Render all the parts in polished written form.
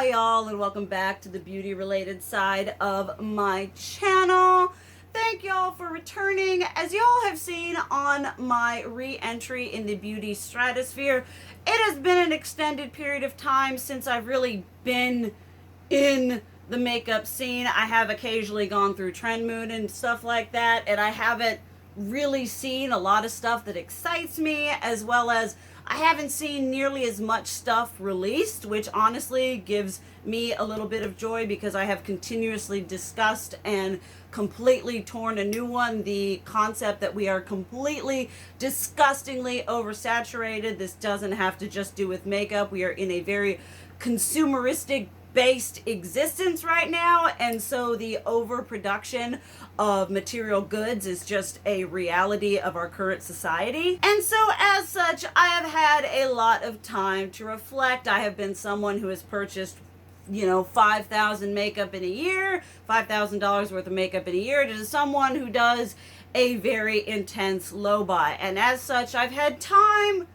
Hi y'all, and welcome back to the beauty related side of my channel. Thank y'all for returning. As y'all have seen on my re-entry in the beauty stratosphere, it has been an extended period of time since I've really been in the makeup scene. I have occasionally gone through trend mood and stuff like that, and I haven't really seen a lot of stuff that excites me, as well as I haven't seen nearly as much stuff released, which honestly gives me a little bit of joy because I have continuously discussed and completely torn a new one. The concept that we are completely, disgustingly oversaturated. This doesn't have to just do with makeup. We are in a very consumeristic based existence right now, and so the overproduction of material goods is just a reality of our current society. And so as such, I have had a lot of time to reflect. I have been someone who has purchased, you know, 5,000 makeup in a year, $5,000 worth of makeup in a year, to someone who does a very intense low buy. And as such, I've had time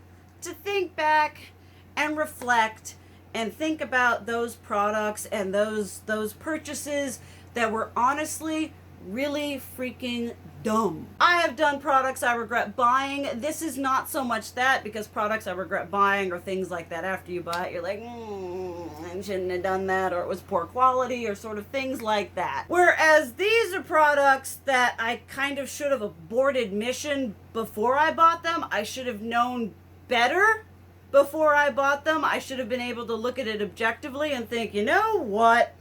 to think back and reflect and think about those products and those purchases that were honestly really freaking dumb. I have done products I regret buying. This is not so much that, because products I regret buying are things like that after you buy it, you're like, I shouldn't have done that, or it was poor quality, or sort of things like that. Whereas these are products that I kind of should have aborted mission before I bought them. I should have known better before I bought them. I should have been able to look at it objectively and think, you know what?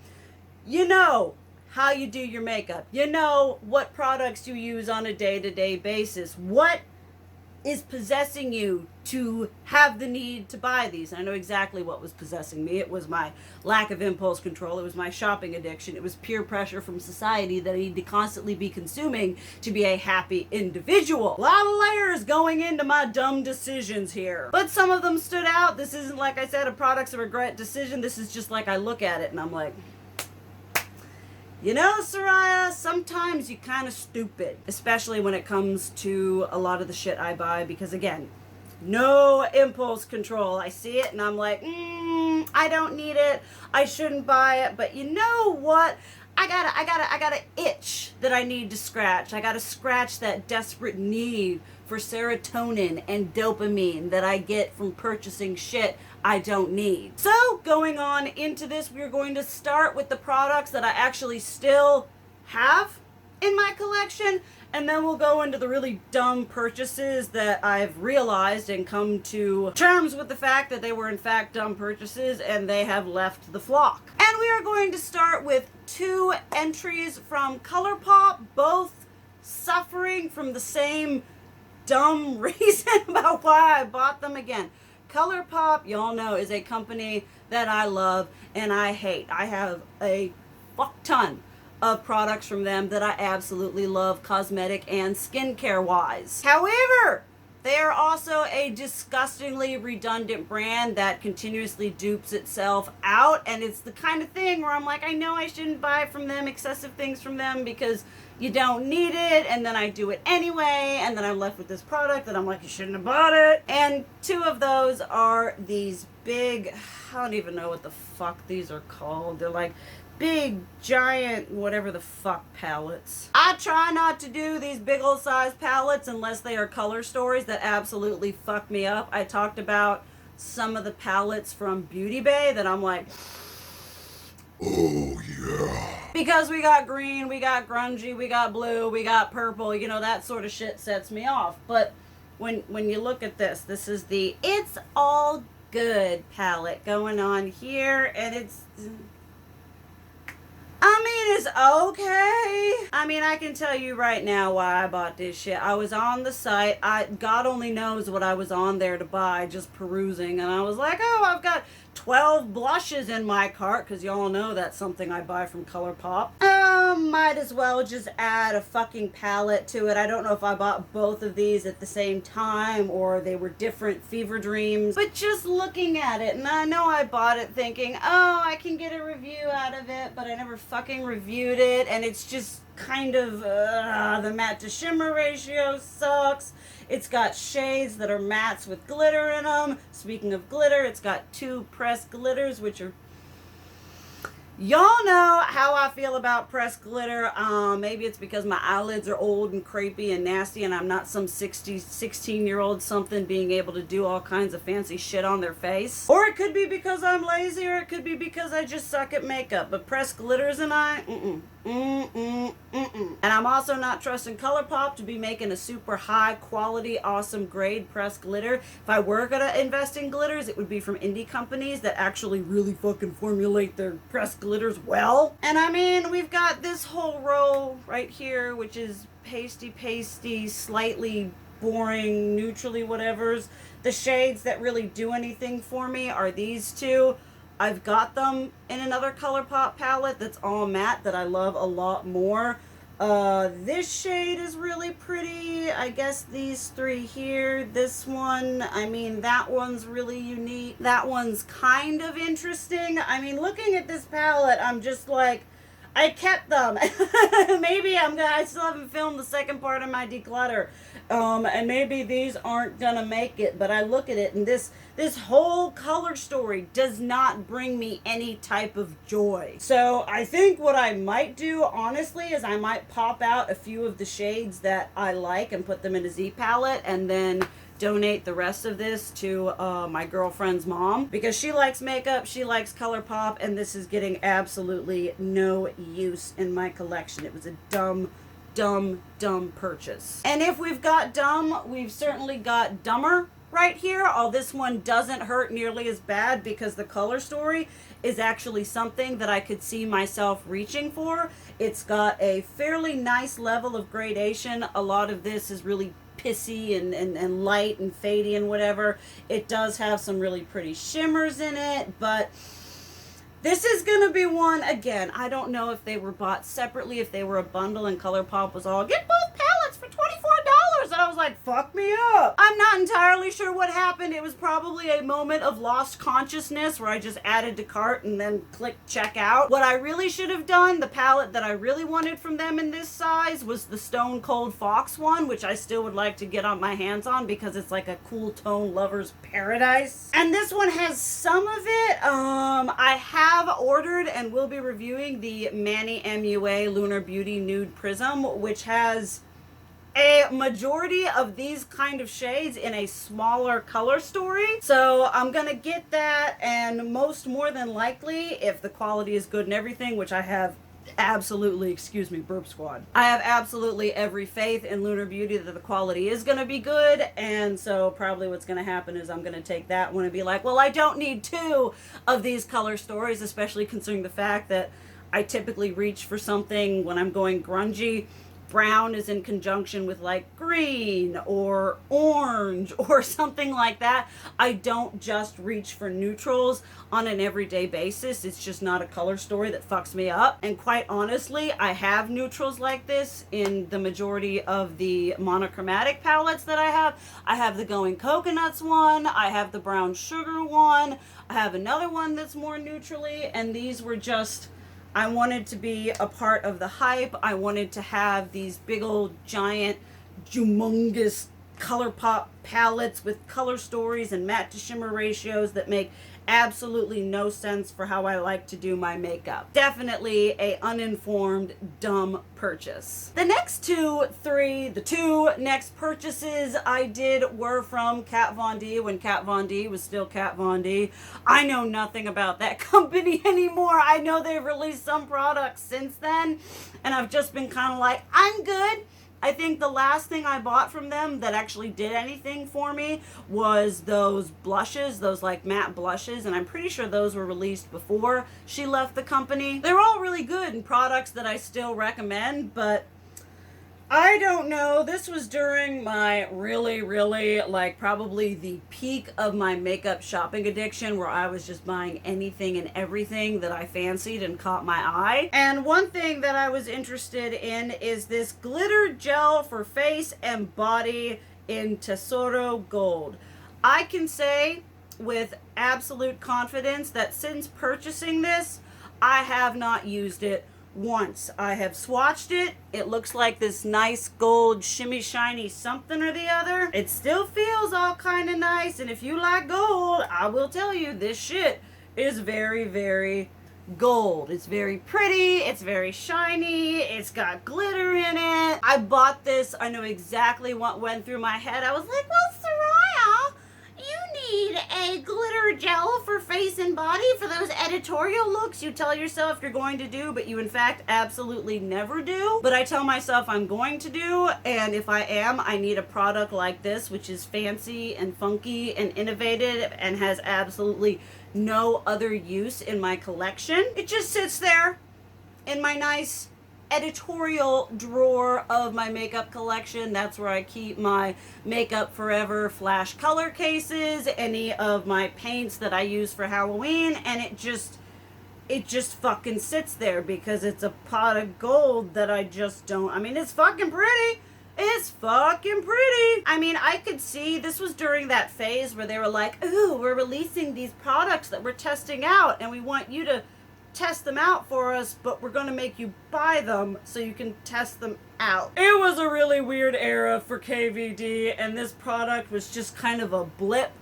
You know how you do your makeup. You know what products you use on a day-to-day basis. What is possessing you to have the need to buy these? I know exactly what was possessing me. It was my lack of impulse control. It was my shopping addiction. It was peer pressure from society that I need to constantly be consuming to be a happy individual. A lot of layers going into my dumb decisions here, but some of them stood out. This isn't, like I said, a products of regret decision. This is just like I look at it and I'm like, you know, Soraya, sometimes you're kind of stupid, especially when it comes to a lot of the shit I buy, because again, no impulse control. I see it and I'm like, I don't need it. I shouldn't buy it. But you know what? I got an itch that I need to scratch. I got to scratch that desperate need for serotonin and dopamine that I get from purchasing shit I don't need. So going on into this, we're going to start with the products that I actually still have in my collection, and then we'll go into the really dumb purchases that I've realized and come to terms with the fact that they were in fact dumb purchases and they have left the flock. And we are going to start with two entries from ColourPop, both suffering from the same dumb reason about why I bought them again. ColourPop, y'all know, is a company that I love and I hate. I have a fuck ton of products from them that I absolutely love, cosmetic and skincare wise. However, they are also a disgustingly redundant brand that continuously dupes itself out, and it's the kind of thing where I'm like, I know I shouldn't buy from them excessive things from them because you don't need it, and then I do it anyway, and then I'm left with this product that I'm like, you shouldn't have bought it. And two of those are these big, I don't even know what the fuck these are called. They're like big, giant, whatever the fuck palettes. I try not to do these big old size palettes unless they are color stories that absolutely fuck me up. I talked about some of the palettes from Beauty Bay that I'm like, oh yeah. Because we got green, we got grungy, we got blue, we got purple, you know, that sort of shit sets me off. But when you look at this, this is the It's All Good palette going on here, and it's, I mean, it's okay. I mean, I can tell you right now why I bought this shit. I was on the site. God only knows what I was on there to buy, just perusing. And I was like, oh, I've got 12 blushes in my cart, because y'all know that's something I buy from ColourPop. Might as well just add a fucking palette to it. I don't know if I bought both of these at the same time or they were different fever dreams, but just looking at it, and I know I bought it thinking, oh, I can get a review out of it, but I never fucking reviewed it, and it's just kind of, the matte to shimmer ratio sucks. It's got shades that are mattes with glitter in them. Speaking of glitter, it's got two pressed glitters, which are Y'all know how I feel about pressed glitter. Maybe it's because my eyelids are old and crepey and nasty and I'm not some 16-year-old something being able to do all kinds of fancy shit on their face. Or it could be because I'm lazy, or it could be because I just suck at makeup. But pressed glitters and I, And I'm also not trusting ColourPop to be making a super high quality, awesome grade pressed glitter. If I were gonna invest in glitters, it would be from indie companies that actually really fucking formulate their pressed glitters well. And I mean, we've got this whole row right here, which is pasty, slightly boring, neutrally whatevers. The shades that really do anything for me are these two. I've got them in another ColourPop palette that's all matte that I love a lot more. This shade is really pretty. I guess these three here. This one, I mean, that one's really unique. That one's kind of interesting. I mean, looking at this palette, I'm just like, I kept them. Maybe I still haven't filmed the second part of my declutter. And maybe these aren't gonna make it, but I look at it and this whole color story does not bring me any type of joy. So I think what I might do, honestly, is I might pop out a few of the shades that I like and put them in a Z palette, and then donate the rest of this to my girlfriend's mom, because she likes makeup, she likes ColourPop, and this is getting absolutely no use in my collection. It was a dumb purchase. And if we've got dumb, we've certainly got dumber right here. Oh, this one doesn't hurt nearly as bad because the color story is actually something that I could see myself reaching for. It's got a fairly nice level of gradation. A lot of this is really pissy and light and fadey and whatever. It does have some really pretty shimmers in it, but this is gonna be one, again, I don't know if they were bought separately, if they were a bundle and ColourPop was all, get both palettes for $24. And I was like, fuck me up. I'm not entirely sure what happened. It was probably a moment of lost consciousness where I just added to cart and then clicked check out. What I really should have done, the palette that I really wanted from them in this size, was the Stone Cold Fox one, which I still would like to get on my hands on because it's like a cool tone lover's paradise. And this one has some of it. I have ordered and will be reviewing the Manny MUA Lunar Beauty Nude Prism, which has a majority of these kind of shades in a smaller color story. So I'm gonna get that, and more than likely, if the quality is good and everything, which I have absolutely, excuse me, burp squad, I have absolutely every faith in Lunar Beauty that the quality is gonna be good. And so probably what's gonna happen is I'm gonna take that one and be like, well, I don't need two of these color stories, especially considering the fact that I typically reach for something when I'm going grungy. Brown is in conjunction with like green or orange or something like that. I don't just reach for neutrals on an everyday basis. It's just not a color story that fucks me up. And quite honestly, I have neutrals like this in the majority of the monochromatic palettes that I have. I have the Going Coconuts one, I have the Brown Sugar one, I have another one that's more neutrally, and these were just, I wanted to be a part of the hype. I wanted to have these big old giant humongous ColourPop palettes with color stories and matte to shimmer ratios that make absolutely no sense for how I like to do my makeup. Definitely a uninformed, dumb purchase. The two next purchases I did were from Kat Von D when Kat Von D was still Kat Von D. I know nothing about that company anymore. I know they've released some products since then, and I've just been kind of like, I'm good. I think the last thing I bought from them that actually did anything for me was those blushes, those like matte blushes, and I'm pretty sure those were released before she left the company. They're all really good and products that I still recommend, but I don't know. This was during my really, like probably the peak of my makeup shopping addiction, where I was just buying anything and everything that I fancied and caught my eye. And one thing that I was interested in is this glitter gel for face and body in Tesoro Gold. I can say with absolute confidence that since purchasing this, I have not used it once. I have swatched it. It looks like this nice gold shimmy shiny something or the other. It still feels all kind of nice, and if you like gold, I will tell you this shit is very gold. It's very pretty, it's very shiny, it's got glitter in it. I bought this, I know exactly what went through my head. I was like, well, Soraya, you need a glitter gel for face and body for those editorial looks you tell yourself you're going to do, but you in fact absolutely never do. But I tell myself I'm going to do, and if I am, I need a product like this, which is fancy and funky and innovative and has absolutely no other use in my collection. It just sits there in my nice editorial drawer of my makeup collection. That's where I keep my Makeup Forever flash color cases, any of my paints that I use for Halloween, and it just fucking sits there because it's a pot of gold that I just don't, I mean, it's fucking pretty. It's fucking pretty. I mean, I could see this was during that phase where they were like, ooh, we're releasing these products that we're testing out and we want you to test them out for us, but we're going to make you buy them so you can test them out. It was a really weird era for KVD, and this product was just kind of a blip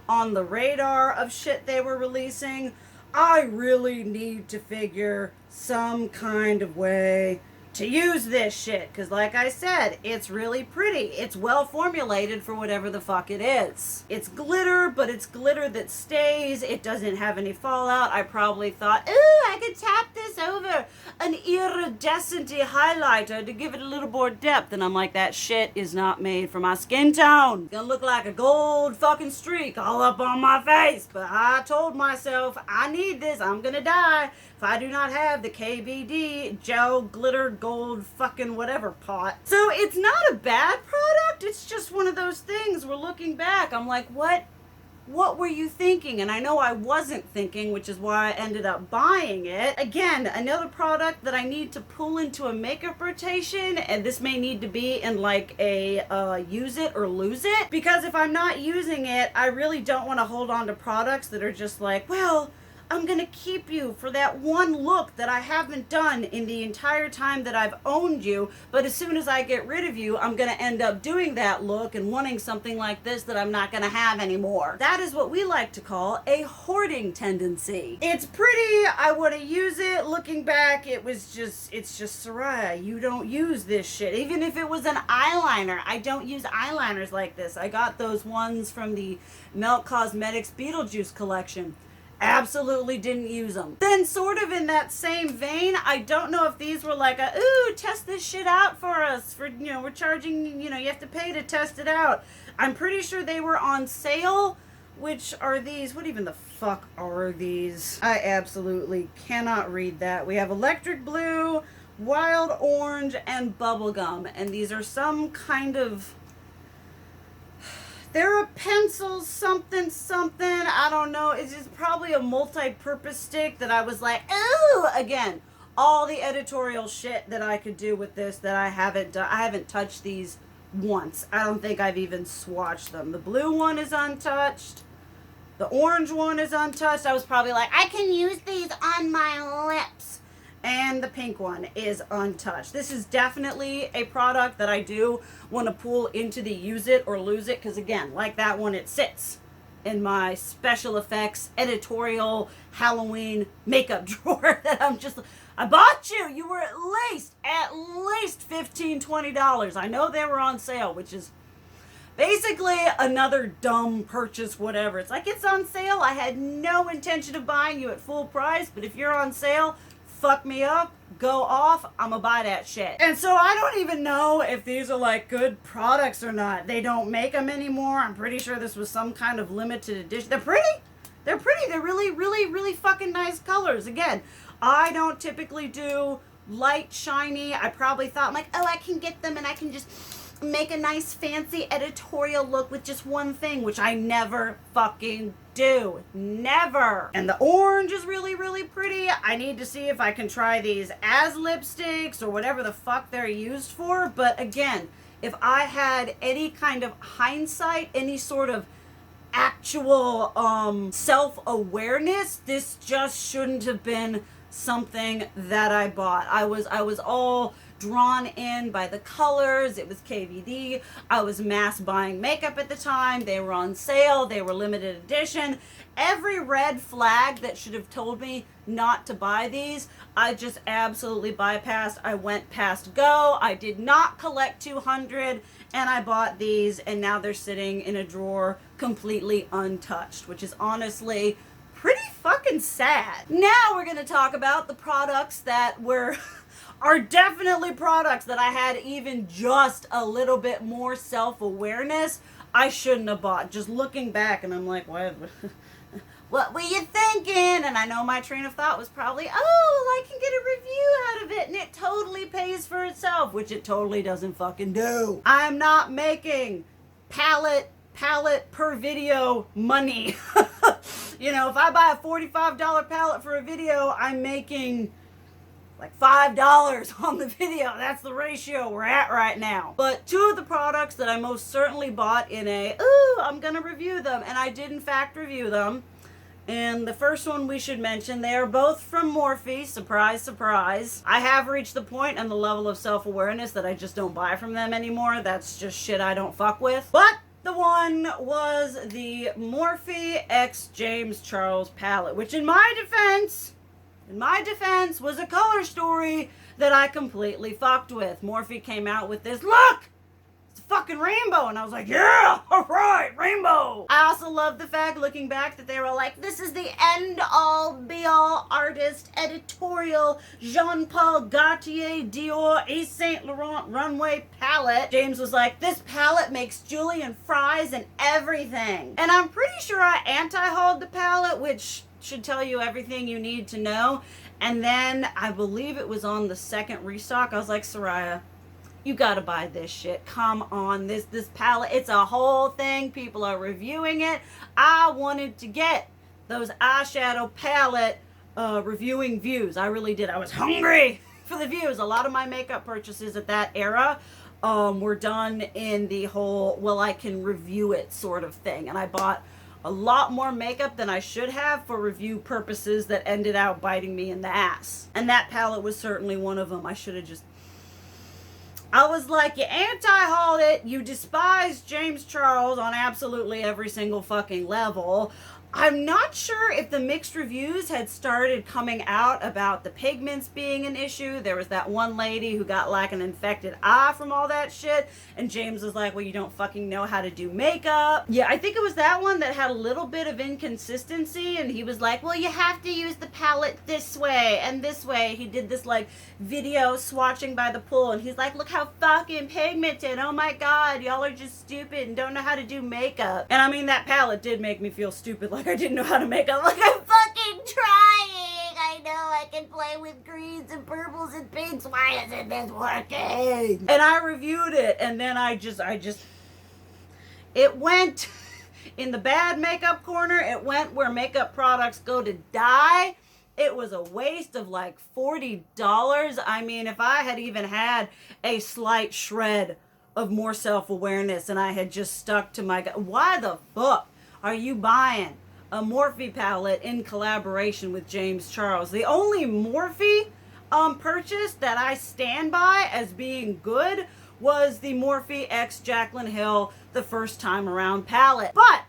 on the radar of shit they were releasing. I really need to figure some kind of way to use this shit, because like I said, it's really pretty. It's well formulated for whatever the fuck it is. It's glitter, but it's glitter that stays. It doesn't have any fallout. I probably thought, ooh, I could tap this over an iridescent highlighter to give it a little more depth, and I'm like, that shit is not made for my skin tone. It's gonna look like a gold fucking streak all up on my face, but I told myself, I need this, I'm gonna die if I do not have the KVD gel glitter gold fucking whatever pot. So it's not a bad product. It's just one of those things where looking back, I'm like, what were you thinking? And I know I wasn't thinking, which is why I ended up buying it. Again, another product that I need to pull into a makeup rotation, and this may need to be in like a use it or lose it, because if I'm not using it, I really don't want to hold on to products that are just like, well, I'm gonna keep you for that one look that I haven't done in the entire time that I've owned you, but as soon as I get rid of you, I'm gonna end up doing that look and wanting something like this that I'm not gonna have anymore. That is what we like to call a hoarding tendency. It's pretty, I wanna use it. Looking back, it's just Soraya, you don't use this shit. Even if it was an eyeliner, I don't use eyeliners like this. I got those ones from the Melt Cosmetics Beetlejuice collection. Absolutely didn't use them. Then sort of in that same vein, I don't know if these were like a, ooh, test this shit out for us. For, you know, we're charging, you know, you have to pay to test it out. I'm pretty sure they were on sale, which are these. What even the fuck are these? I absolutely cannot read that. We have electric blue, wild orange, and bubblegum. And these are some kind of, they're a pencil something, I don't know. It's just probably a multi-purpose stick that I was like, ooh, again, all the editorial shit that I could do with this that I haven't done. I haven't touched these once. I don't think I've even swatched them. The blue one is untouched. The orange one is untouched. I was probably like, I can use these on my lips. And the pink one is untouched. This is definitely a product that I do want to pull into the use it or lose it, because again, like that one, it sits in my special effects editorial Halloween makeup drawer that I bought you. You were at least $15-$20. I know they were on sale, which is basically another dumb purchase, whatever. It's like, it's on sale. I had no intention of buying you at full price, but if you're on sale, fuck me up, go off, I'ma buy that shit. And so I don't even know if these are like good products or not. They don't make them anymore. I'm pretty sure this was some kind of limited edition. They're pretty. They're really, really, really fucking nice colors. Again, I don't typically do light, shiny. I probably thought like, oh, I can get them and I can just make a nice fancy editorial look with just one thing, which I never fucking do. Never. And the orange is really, really pretty. I need to see if I can try these as lipsticks or whatever the fuck they're used for. But again, if I had any kind of hindsight, any sort of actual self-awareness, this just shouldn't have been something that I bought. I was all drawn in by the colors. It was KVD. I was mass buying makeup at the time. They were on sale. They were limited edition. Every red flag that should have told me not to buy these, I just absolutely bypassed. I went past go. I did not collect 200, and I bought these, and now they're sitting in a drawer completely untouched, which is honestly pretty fucking sad. Now we're going to talk about the products that were are definitely products that I had even just a little bit more self-awareness I shouldn't have bought. Just looking back, and I'm like, what were you thinking? And I know my train of thought was probably, oh, I can get a review out of it and it totally pays for itself, which it totally doesn't fucking do. I'm not making palette per video money. You know, if I buy a $45 palette for a video, I'm making like $5 on the video. That's the ratio we're at right now. But two of the products that I most certainly bought in I'm gonna review them, and I did in fact review them. And the first one we should mention, they are both from Morphe. Surprise, surprise. I have reached the point and the level of self-awareness that I just don't buy from them anymore. That's just shit I don't fuck with. But the one was the Morphe X James Charles palette, which in my defense, was a color story that I completely fucked with. Morphe came out with this, look, it's a fucking rainbow. And I was like, yeah, all right, rainbow. I also love the fact, looking back, that they were like, this is the end-all, be-all artist editorial Jean-Paul Gaultier Dior Yves Saint Laurent runway palette. James was like, this palette makes julienne fries and everything. And I'm pretty sure I anti-hauled the palette, which should tell you everything you need to know. And then I believe it was on the second restock. I was like, Soraya, you gotta buy this shit. Come on, this palette, it's a whole thing. People are reviewing it. I wanted to get those eyeshadow palette reviewing views. I really did. I was hungry for the views. A lot of my makeup purchases at that era were done in the whole, well, I can review it sort of thing. And I bought a lot more makeup than I should have for review purposes that ended out biting me in the ass. And that palette was certainly one of them. I was like, you anti-hauled it, you despise James Charles on absolutely every single fucking level. I'm not sure if the mixed reviews had started coming out about the pigments being an issue. There was that one lady who got like an infected eye from all that shit. And James was like, well, you don't fucking know how to do makeup. Yeah, I think it was that one that had a little bit of inconsistency. And he was like, well, you have to use the palette this way and this way. He did this like video swatching by the pool. And he's like, look how fucking pigmented. Oh my God, y'all are just stupid and don't know how to do makeup. And I mean, that palette did make me feel stupid. Like I didn't know how to make up. Like, I'm fucking trying. I know I can play with greens and purples and pinks. Why isn't this working? And I reviewed it, and then it went in the bad makeup corner. It went where makeup products go to die. It was a waste of like $40. I mean, if I had even had a slight shred of more self-awareness and I had just stuck to my gut, why the fuck are you buying a Morphe palette in collaboration with James Charles? The only Morphe purchase that I stand by as being good was the Morphe X Jaclyn Hill the first time around palette. But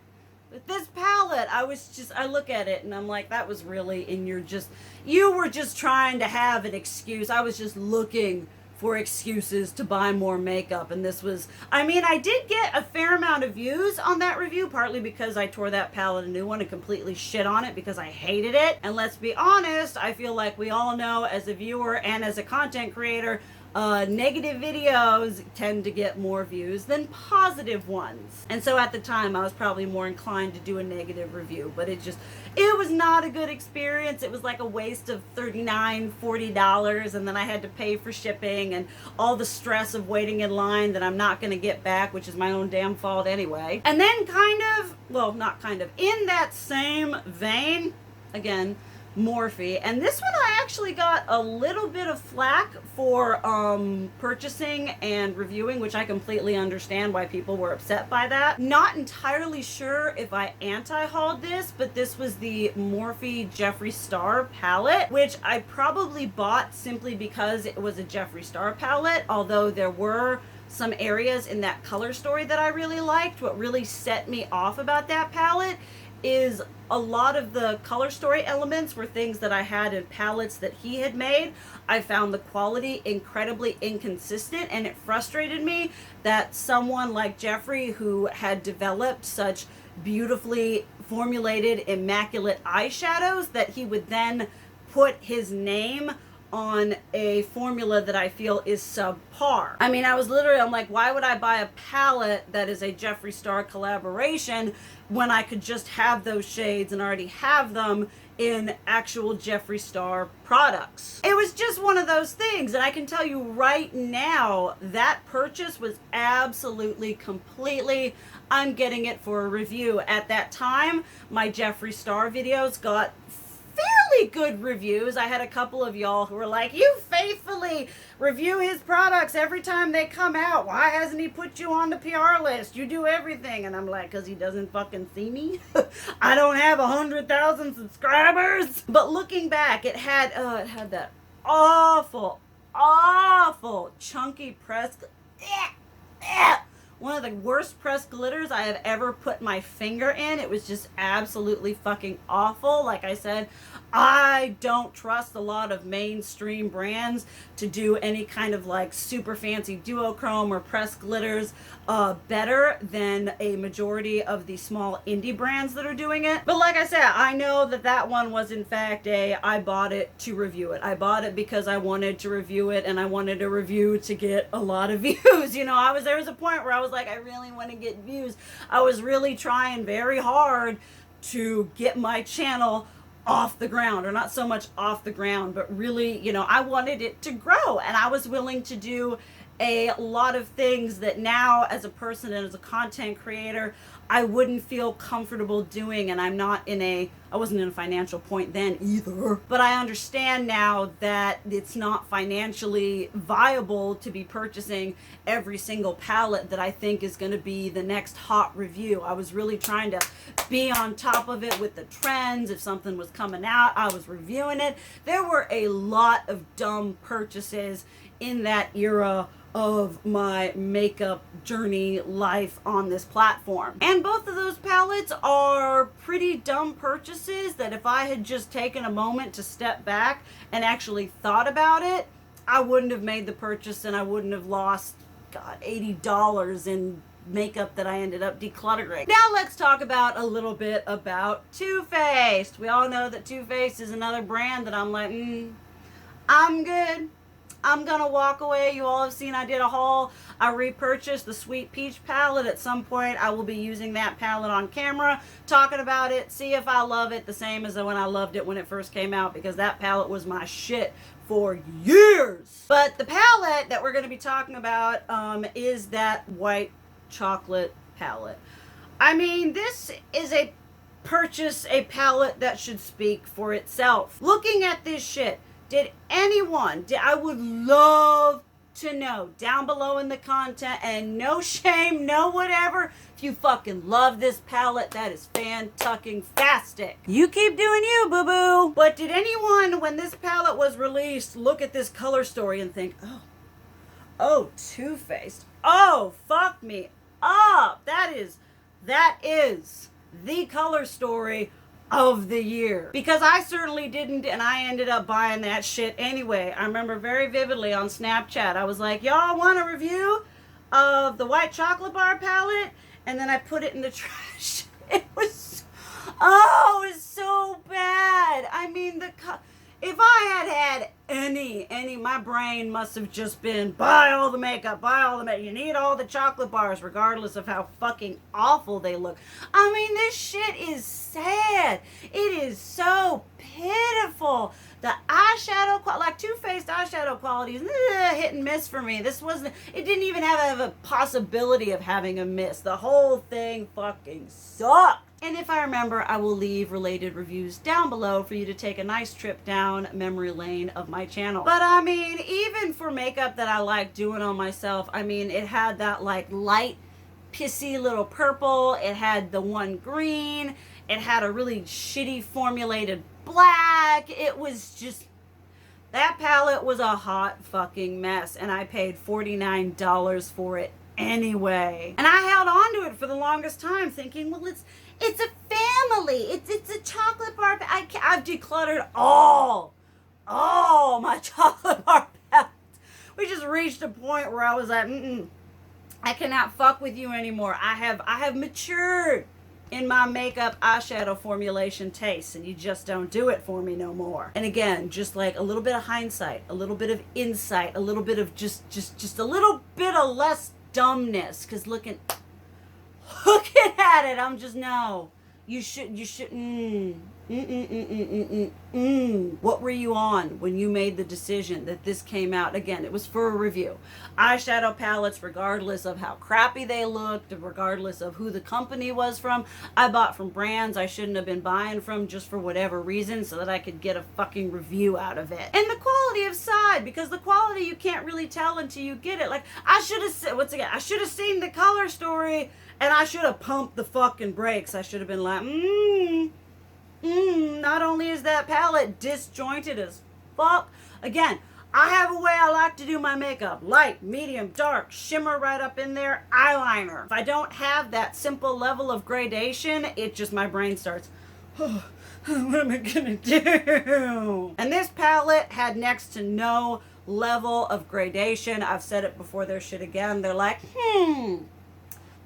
with this palette, I look at it and I'm like, that was really you were just trying to have an excuse. I was just looking for excuses to buy more makeup, and this was, I mean, I did get a fair amount of views on that review, partly because I tore that palette a new one and completely shit on it because I hated it. And let's be honest, I feel like we all know as a viewer and as a content creator, negative videos tend to get more views than positive ones. And so at the time, I was probably more inclined to do a negative review, but it was not a good experience. It was like a waste of $39, $40, and then I had to pay for shipping and all the stress of waiting in line that I'm not going to get back, which is my own damn fault anyway. And then in that same vein, again, Morphe, and this one I actually got a little bit of flack for purchasing and reviewing, which I completely understand why people were upset by that. Not entirely sure if I anti-hauled this, but this was the Morphe Jeffree Star palette, which I probably bought simply because it was a Jeffree Star palette, although there were some areas in that color story that I really liked. What really set me off about that palette is a lot of the color story elements were things that I had in palettes that he had made. I found the quality incredibly inconsistent, and it frustrated me that someone like Jeffree, who had developed such beautifully formulated, immaculate eyeshadows, that he would then put his name on a formula that I feel is subpar. I mean, I'm like, why would I buy a palette that is a Jeffree Star collaboration when I could just have those shades and already have them in actual Jeffree Star products? It was just one of those things, and I can tell you right now, that purchase was absolutely, completely, I'm getting it for a review. At that time, my Jeffree Star videos got fairly good reviews. I had a couple of y'all who were like, you faithfully review his products every time they come out. Why hasn't he put you on the PR list? You do everything. And I'm like, because he doesn't fucking see me. I don't have 100,000 subscribers. But looking back, it had that awful chunky press. One of the worst pressed glitters I have ever put my finger in. It was just absolutely fucking awful. Like I said, I don't trust a lot of mainstream brands to do any kind of like super fancy duochrome or pressed glitters better than a majority of the small indie brands that are doing it. But like I said, I know that that one was in fact I bought it to review it. I bought it because I wanted to review it, and I wanted a review to get a lot of views. You know, there was a point where I was like, I really want to get views. I was really trying very hard to get my channel off the ground, or not so much off the ground, but really, you know, I wanted it to grow, and I was willing to do a lot of things that now as a person and as a content creator I wouldn't feel comfortable doing. And I wasn't in a financial point then either, but I understand now that it's not financially viable to be purchasing every single palette that I think is going to be the next hot review. I was really trying to be on top of it with the trends. If something was coming out, I was reviewing it. There were a lot of dumb purchases in that era of my makeup journey life on this platform. And both of those palettes are pretty dumb purchases that if I had just taken a moment to step back and actually thought about it, I wouldn't have made the purchase, and I wouldn't have lost, God, $80 in makeup that I ended up decluttering. Now let's talk about a little bit about Too Faced. We all know that Too Faced is another brand that I'm like, I'm good. I'm gonna walk away. You all have seen I did a haul. I repurchased the Sweet Peach palette. At some point I will be using that palette on camera, talking about it, see if I love it the same as when I loved it when it first came out, because that palette was my shit for years. But the palette that we're going to be talking about is that white chocolate palette. I mean, this is a palette that should speak for itself. Looking at this shit, I would love to know down below in the content, and no shame, no whatever, if you fucking love this palette, that is fan-tucking-fastic. You keep doing you, boo-boo. But did anyone, when this palette was released, look at this color story and think, oh, Too Faced, oh, fuck me up. That is the color story of the year. Because I certainly didn't, and I ended up buying that shit anyway. I remember very vividly on Snapchat, I was like, y'all want a review of the white chocolate bar palette? And then I put it in the trash. It was so bad. I mean, if I had any, my brain must have just been, buy all the makeup, you need all the chocolate bars, regardless of how fucking awful they look. I mean, this shit is sad. It is so pitiful. The eyeshadow, like Too Faced eyeshadow quality is hit and miss for me. It didn't even have a possibility of having a miss. The whole thing fucking sucked. And if I remember, I will leave related reviews down below for you to take a nice trip down memory lane of my channel. But I mean, even for makeup that I like doing on myself, I mean, it had that like light, pissy little purple. It had the one green. It had a really shitty formulated black. It was just, that palette was a hot fucking mess. And I paid $49 for it anyway. And I held on to it for the longest time thinking, well, it's a family. It's a chocolate bar. I've decluttered all my chocolate bar palettes. We just reached a point where I was like, I cannot fuck with you anymore. I have matured in my makeup eyeshadow formulation taste, and you just don't do it for me no more. And again, just like a little bit of hindsight, a little bit of insight, a little bit of just a little bit of less dumbness. Because looking at it, I'm just, no. You should, What were you on when you made the decision that this came out? Again, it was for a review. Eyeshadow palettes, regardless of how crappy they looked, regardless of who the company was from, I bought from brands I shouldn't have been buying from just for whatever reason so that I could get a fucking review out of it. And the quality aside, because the quality you can't really tell until you get it. Like, I should have seen the color story, and I should have pumped the fucking brakes. I should have been like, not only is that palette disjointed as fuck. Again, I have a way I like to do my makeup. Light, medium, dark, shimmer right up in there, eyeliner. If I don't have that simple level of gradation, it just, my brain starts, oh, what am I gonna do? And this palette had next to no level of gradation. I've said it before, their shit again. They're like,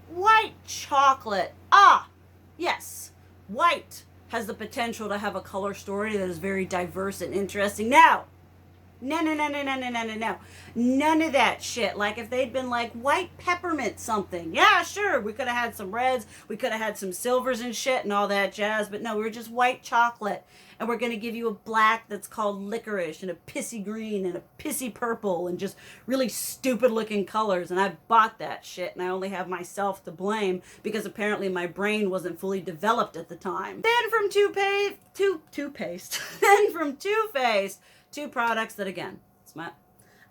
white chocolate. Ah, yes, white has the potential to have a color story that is very diverse and interesting. Now, no. None of that shit. Like, if they'd been like white peppermint something, yeah, sure, we could have had some reds, we could have had some silvers and shit and all that jazz, but no, we were just white chocolate. And we're going to give you a black that's called licorice, and a pissy green, and a pissy purple, and just really stupid looking colors. And I bought that shit, and I only have myself to blame because apparently my brain wasn't fully developed at the time. Then from Too Faced, two products that, again,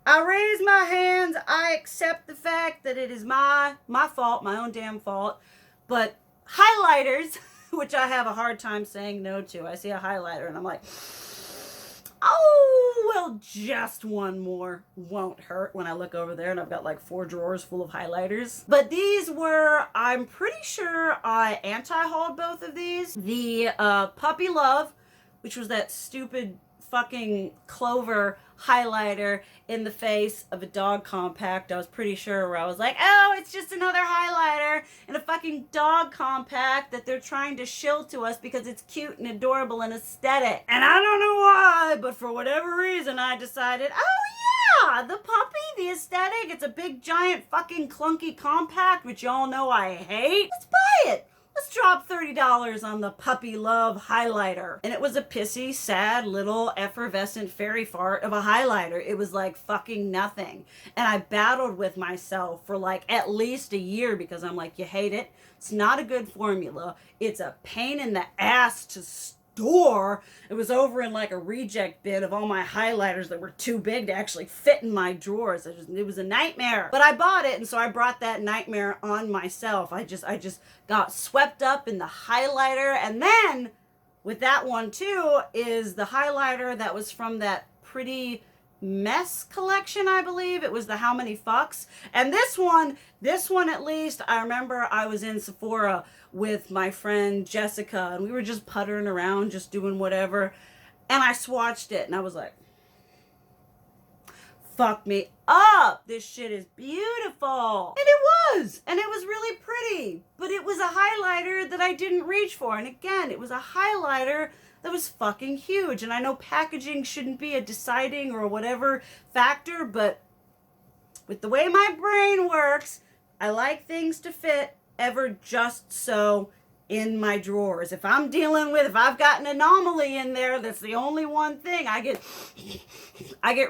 I raise my hands. I accept the fact that it is my fault, my own damn fault. But highlighters, which I have a hard time saying no to. I see a highlighter and I'm like, oh, well, just one more won't hurt when I look over there and I've got like 4 drawers full of highlighters. But these were, I'm pretty sure I anti-hauled both of these. The Puppy Love, which was that stupid fucking Clover highlighter in the face of a dog compact. I was pretty sure where I was like, oh, it's just another highlighter in a fucking dog compact that they're trying to shill to us because it's cute and adorable and aesthetic. And I don't know why, but for whatever reason I decided, oh yeah, the puppy, the aesthetic, it's a big giant fucking clunky compact, which y'all know I hate. Let's buy it. Let's drop $30 on the Puppy Love highlighter. And it was a pissy, sad, little effervescent fairy fart of a highlighter. It was like fucking nothing. And I battled with myself for like at least a year because I'm like, you hate it. It's not a good formula. It's a pain in the ass to store. It was over in like a reject bin of all my highlighters that were too big to actually fit in my drawers. It was a nightmare. But I bought it, and so I brought that nightmare on myself. I just got swept up in the highlighter. And then with that one too is the highlighter that was from that Pretty Mess collection, I believe. It was the How Many Fucks. And this one at least, I remember I was in Sephora with my friend Jessica, and we were just puttering around, just doing whatever. And I swatched it, and I was like, fuck me up. This shit is beautiful. And it was. And it was really pretty. But it was a highlighter that I didn't reach for. And again, it was a highlighter that was fucking huge. And I know packaging shouldn't be a deciding or whatever factor, but with the way my brain works, I like things to fit ever just so in my drawers. If I've got an anomaly in there, that's the only one thing, I get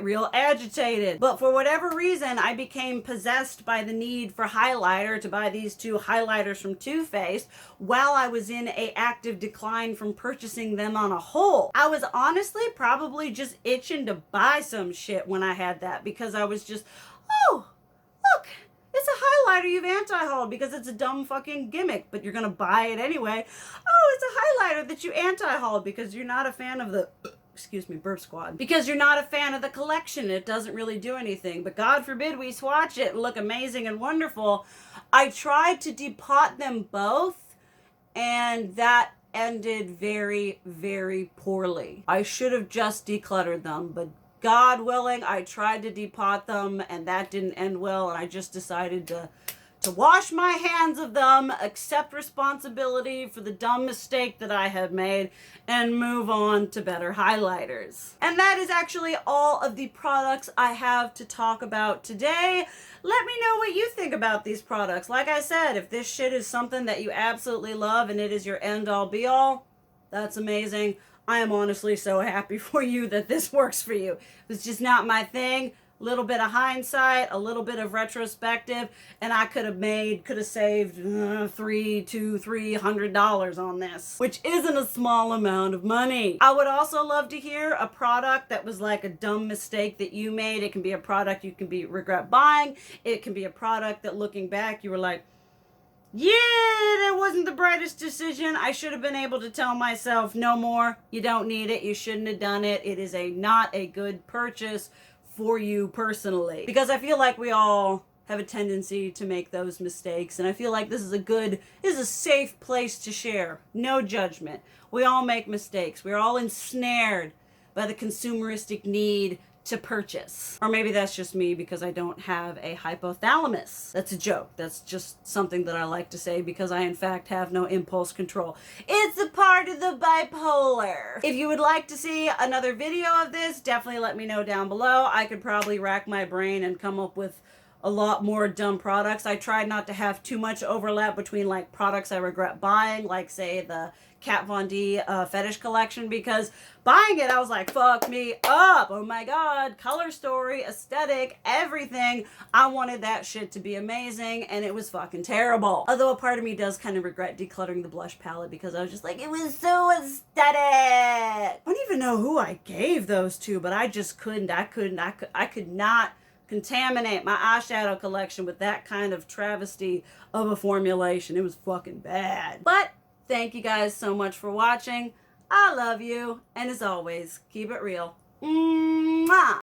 real agitated. But for whatever reason, I became possessed by the need for highlighter, to buy these 2 highlighters from Too Faced while I was in a active decline from purchasing them on a whole. I was honestly probably just itching to buy some shit when I had that, because I was just, oh, look, it's a highlighter you've anti-hauled, because it's a dumb fucking gimmick, but you're gonna buy it anyway. Oh, it's a highlighter that you anti-hauled because you're not a fan of the, excuse me, burp squad, because you're not a fan of the collection. It doesn't really do anything, but God forbid we swatch it and look amazing and wonderful. I tried to depot them both, and that ended very, very poorly. I should have just decluttered them, but God willing, I tried to depot them, and that didn't end well, and I just decided to wash my hands of them, accept responsibility for the dumb mistake that I had made, and move on to better highlighters. And that is actually all of the products I have to talk about today. Let me know what you think about these products. Like I said, if this shit is something that you absolutely love and it is your end-all be-all, that's amazing. I am honestly so happy for you that this works for you. It's just not my thing. A little bit of hindsight, a little bit of retrospective, and I could have saved $300 on this, which isn't a small amount of money. I would also love to hear a product that was like a dumb mistake that you made. It can be a product you can regret buying. It can be a product that, looking back, you were like, yeah, that wasn't the brightest decision. I should have been able to tell myself, no more. You don't need it. You shouldn't have done it. It is not a good purchase for you personally. Because I feel like we all have a tendency to make those mistakes. And I feel like this is a safe place to share. No judgment. We all make mistakes. We're all ensnared by the consumeristic need to purchase. Or maybe that's just me because I don't have a hypothalamus. That's a joke. That's just something that I like to say because I in fact have no impulse control. It's a part of the bipolar. If you would like to see another video of this, definitely let me know down below. I could probably rack my brain and come up with a lot more dumb products. I tried not to have too much overlap between like products I regret buying, like say the Kat Von D fetish collection, because buying it I was like, fuck me up. Oh my god, color story, aesthetic, everything. I wanted that shit to be amazing and it was fucking terrible. Although a part of me does kind of regret decluttering the blush palette because I was just like, it was so aesthetic. I don't even know who I gave those to, but I just couldn't. I could not contaminate my eyeshadow collection with that kind of travesty of a formulation. It was fucking bad. But thank you guys so much for watching. I love you. And as always, keep it real. Mwah!